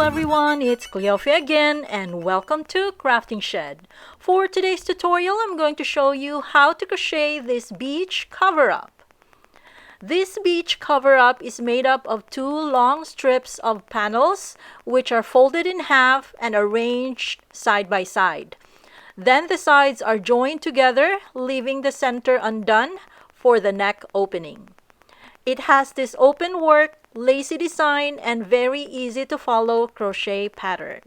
everyone, it's Cleophia again and welcome to Crafting Shed. For today's tutorial, I'm going to show you how to crochet this beach cover-up. This beach cover-up is made up of two long strips of panels which are folded in half and arranged side by side. Then the sides are joined together, leaving the center undone for the neck opening. It has this open work, lacy design, and very easy to follow crochet pattern.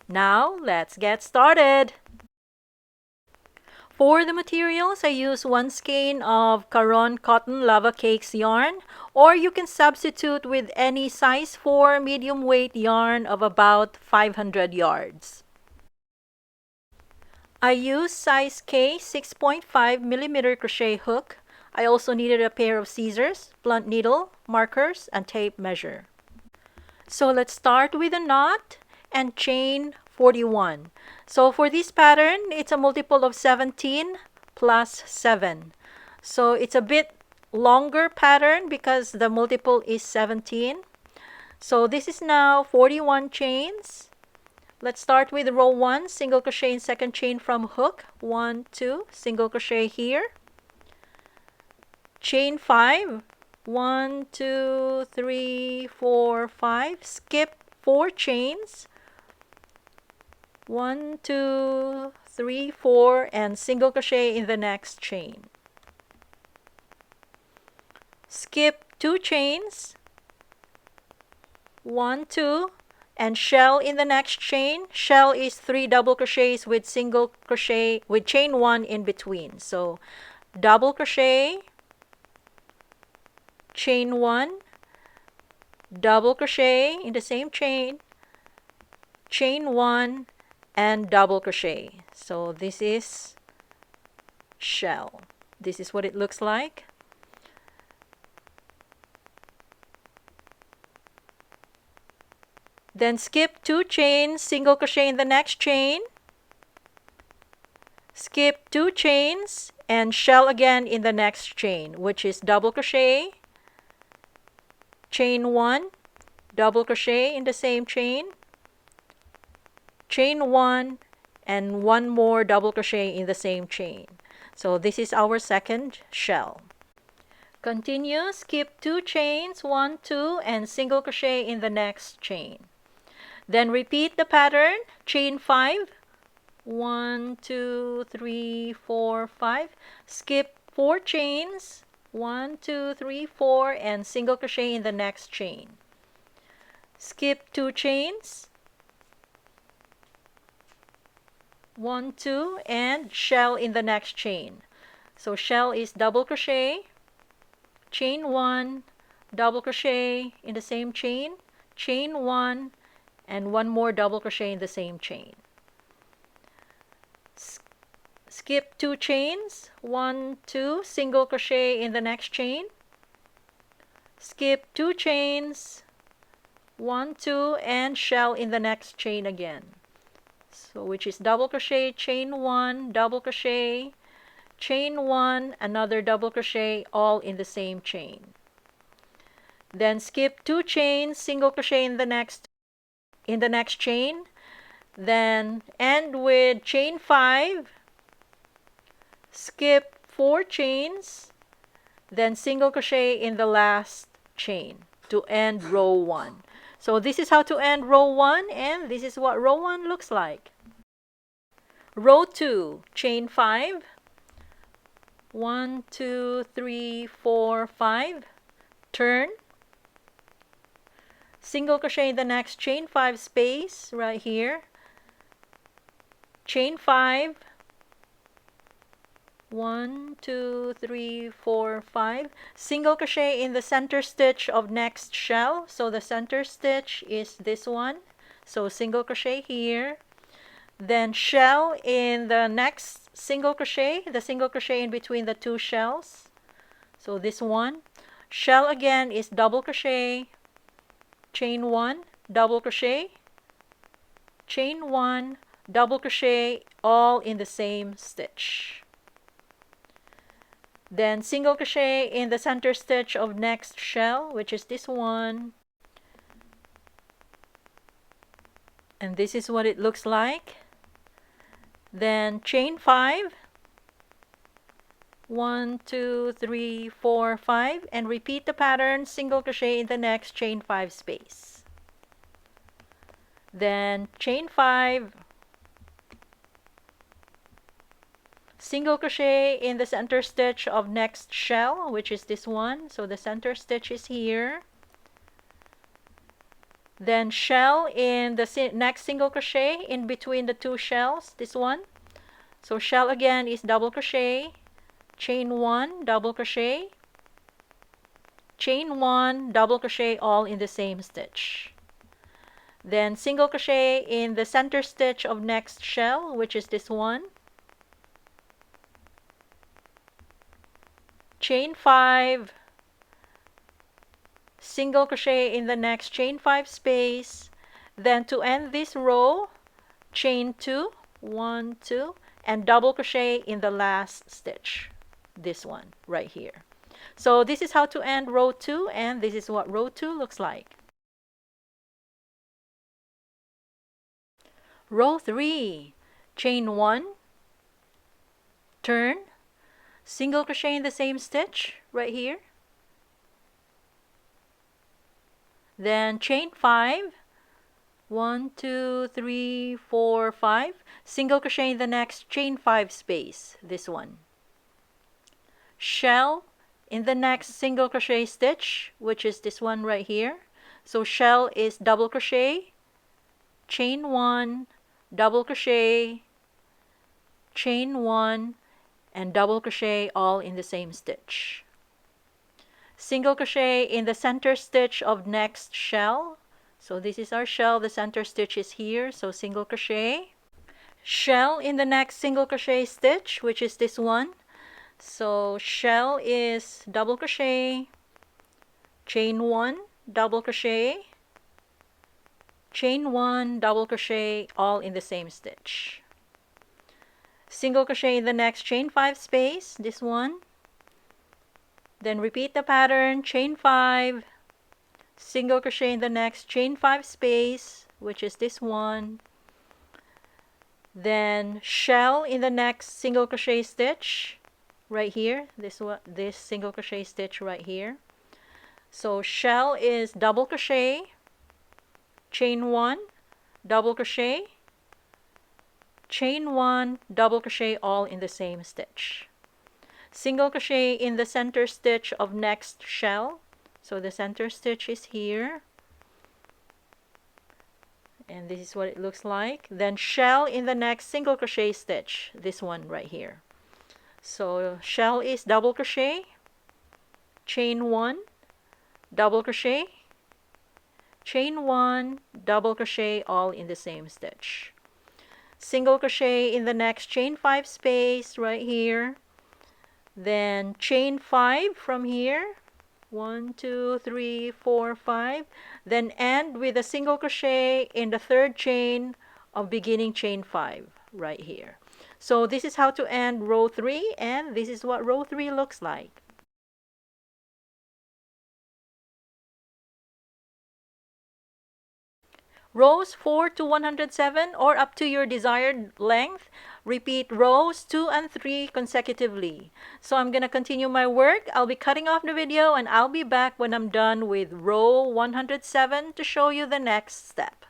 Now, let's get started! For the materials, I use 1 skein of Caron Cotton Lava Cakes yarn, or you can substitute with any size 4 medium weight yarn of about 500 yards. I use size K 6.5mm crochet hook. I also needed a pair of scissors, blunt needle, markers, and tape measure. So let's start with a knot and chain 41. So for this pattern, it's a multiple of 17 plus 7. So it's a bit longer pattern because the multiple is 17. So this is now 41 chains. Let's start with row 1, single crochet in second chain from hook, 1, 2, single crochet here. Chain 5, 1, 2, 3, 4, 5, skip 4 chains, 1, 2, 3, 4, and single crochet in the next chain. Skip 2 chains, 1, 2, and shell in the next chain. Shell is 3 double crochets with single crochet with chain 1 in between. So double crochet, chain 1, double crochet in the same chain, chain 1, and double crochet. So this is shell. This is what it looks like. Then skip 2 chains, single crochet in the next chain, skip 2 chains, and shell again in the next chain, which is double crochet, chain 1, double crochet in the same chain, chain 1, and 1 more double crochet in the same chain. So this is our second shell. Continue, skip 2 chains, 1, 2, and single crochet in the next chain. Then repeat the pattern, chain 5, 1, 2, 3, 4, 5, skip 4 chains, 1, 2, 3, 4, and single crochet in the next chain. Skip 2 chains, 1, 2, and shell in the next chain. So shell is double crochet, chain 1, double crochet in the same chain, chain 1, and 1 more double crochet in the same chain. Skip 2 chains, 1, 2, single crochet in the next chain, skip 2 chains, 1, 2, and shell in the next chain again. So which is double crochet, chain 1, double crochet, chain 1, another double crochet, all in the same chain. Then skip 2 chains, single crochet in the next chain, then end with chain 5, skip 4 chains, then single crochet in the last chain to end row 1. So this is how to end row 1, and this is what row 1 looks like. Row 2, chain 5, 1, 2, 3, 4, 5, turn, single crochet in the next chain 5 space right here, chain 5, 1, 2, 3, 4, 5, single crochet in the center stitch of next shell. So the center stitch is this one, so single crochet here, then shell in the next single crochet, the single crochet in between the 2 shells, so this one, shell again is double crochet, chain 1, double crochet, chain 1, double crochet, all in the same stitch. Then single crochet in the center stitch of next shell, which is this one, And this is what it looks like. Then chain 5, 1 2 3 4 5, and repeat the pattern, single crochet in the next chain 5 space. Then chain 5, single crochet in the center stitch of next shell, which is this one. So the center stitch is here. Then shell in the next single crochet in between the two shells, this one. So shell again is double crochet, chain 1, double crochet, chain 1, double crochet, all in the same stitch. Then single crochet in the center stitch of next shell, which is this one. Chain 5, single crochet in the next chain 5 space. Then to end this row, chain 2, 1 2, and double crochet in the last stitch, this one right here. So this is how to end row 2, and this is what row 2 looks like. Row 3, chain 1, turn, single crochet in the same stitch right here. Then chain 5, 1 2 3 4 5, single crochet in the next chain 5 space, this one. Shell in the next single crochet stitch, which is this one right here. So shell is double crochet, chain 1, double crochet, chain 1, and double crochet, all in the same stitch. Single crochet in the center stitch of next shell. So this is our shell, the center stitch is here, so single crochet. Shell in the next single crochet stitch, which is this one. So shell is double crochet, chain 1, double crochet, chain 1, double crochet, all in the same stitch. Single crochet in the next chain 5 space, this one. Then repeat the pattern, chain 5, single crochet in the next chain 5 space, which is this one. Then shell in the next single crochet stitch right here, this single crochet stitch right here. So shell is double crochet, chain 1, double crochet, chain 1, double crochet, all in the same stitch. Single crochet in the center stitch of next shell. So the center stitch is here, and this is what it looks like. Then shell in the next single crochet stitch, this one right here. So shell is double crochet, chain 1, double crochet, chain 1, double crochet, all in the same stitch. Single crochet in the next chain 5 space right here. Then chain 5 from here, 1 2 3 4 5, then end with a single crochet in the third chain of beginning chain 5 right here. So this is how to end row 3, and this is what row 3 looks like. Rows 4 to 107, or up to your desired length, repeat rows 2 and 3 consecutively. So I'm going to continue my work. I'll be cutting off the video, and I'll be back when I'm done with row 107 to show you the next step.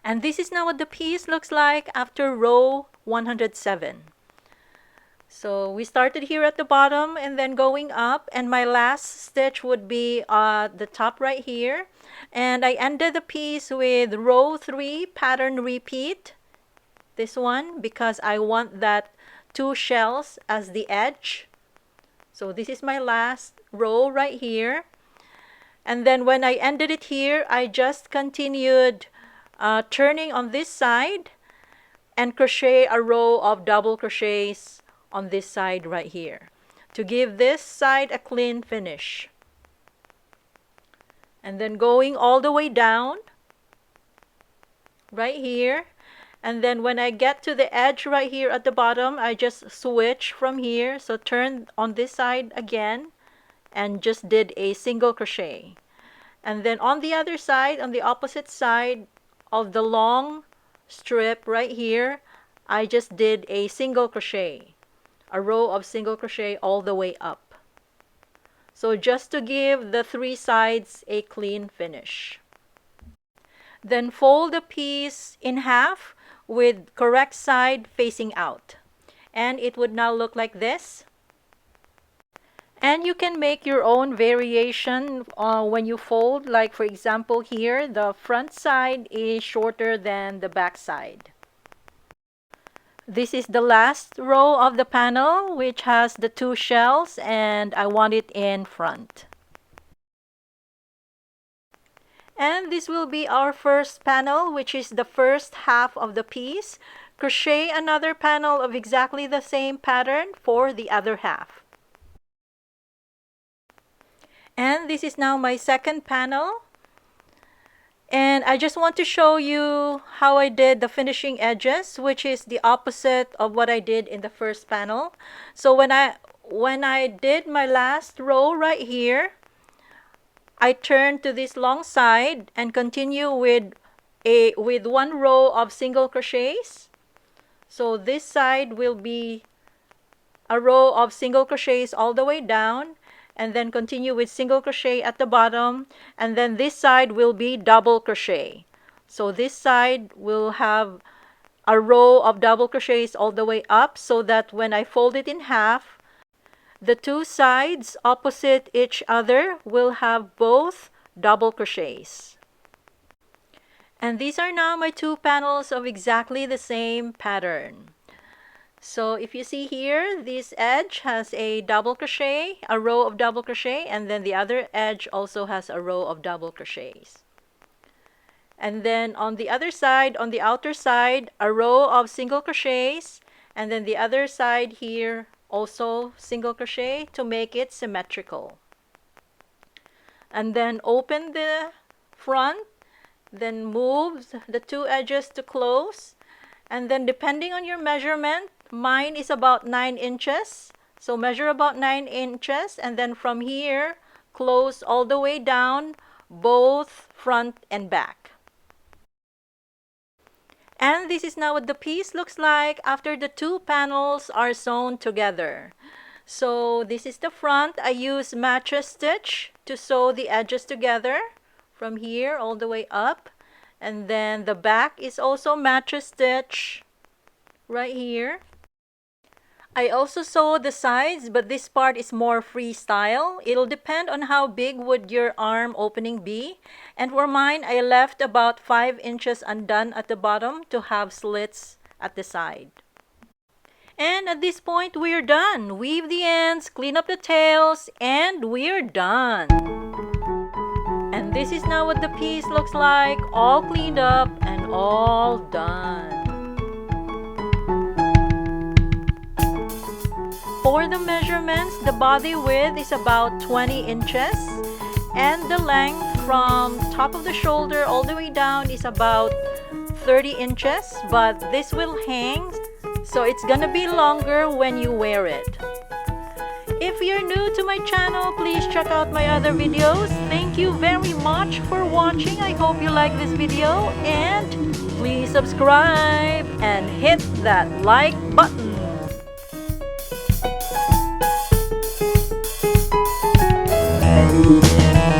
And this is now what the piece looks like after row 107. So we started here at the bottom and then going up, and my last stitch would be the top right here, and I ended the piece with row 3 pattern repeat, this one, because I want that 2 shells as the edge. So this is my last row right here, and then when I ended it here, I just continued turning on this side and crochet a row of double crochets on this side right here to give this side a clean finish. And then going all the way down right here, And then when I get to the edge right here at the bottom, I just switch from here. So turn on this side again and just did a single crochet. And then on the other side, on the opposite side of the long strip right here, I just did a single crochet, a row of single crochet all the way up. So just to give the three sides a clean finish. Then fold the piece in half with correct side facing out. And it would now look like this. And you can make your own variation when you fold. Like for example here, the front side is shorter than the back side. This is the last row of the panel, which has the two shells, and I want it in front. And this will be our first panel, which is the first half of the piece. Crochet another panel of exactly the same pattern for the other half. And this is now my second panel. And I just want to show you how I did the finishing edges, which is the opposite of what I did in the first panel. So when I did my last row right here, I turn to this long side and continue with one row of single crochets. So this side will be a row of single crochets all the way down, and then continue with single crochet at the bottom, and then this side will be double crochet. So this side will have a row of double crochets all the way up, so that when I fold it in half, the two sides opposite each other will have both double crochets. And these are now my two panels of exactly the same pattern. So if you see here, this edge has a double crochet, a row of double crochet, and then the other edge also has a row of double crochets. And then on the other side, on the outer side, a row of single crochets, and then the other side here also single crochet to make it symmetrical. And then open the front, then move the two edges to close, and then depending on your measurement, mine is about 9 inches. So measure about 9 inches, and then from here, close all the way down, both front and back. And this is now what the piece looks like after the two panels are sewn together. So this is the front. I use mattress stitch to sew the edges together from here all the way up. And then the back is also mattress stitch right here. I also sew the sides, but this part is more freestyle. It'll depend on how big would your arm opening be. And for mine, I left about 5 inches undone at the bottom to have slits at the side. And at this point, we're done. Weave the ends, clean up the tails, and we're done. And this is now what the piece looks like, all cleaned up and all done. For the measurements, the body width is about 20 inches and the length from top of the shoulder all the way down is about 30 inches, but this will hang, so it's gonna be longer when you wear it. If you're new to my channel, please check out my other videos. Thank you very much for watching. I hope you like this video, and please subscribe and hit that like button. Thank you.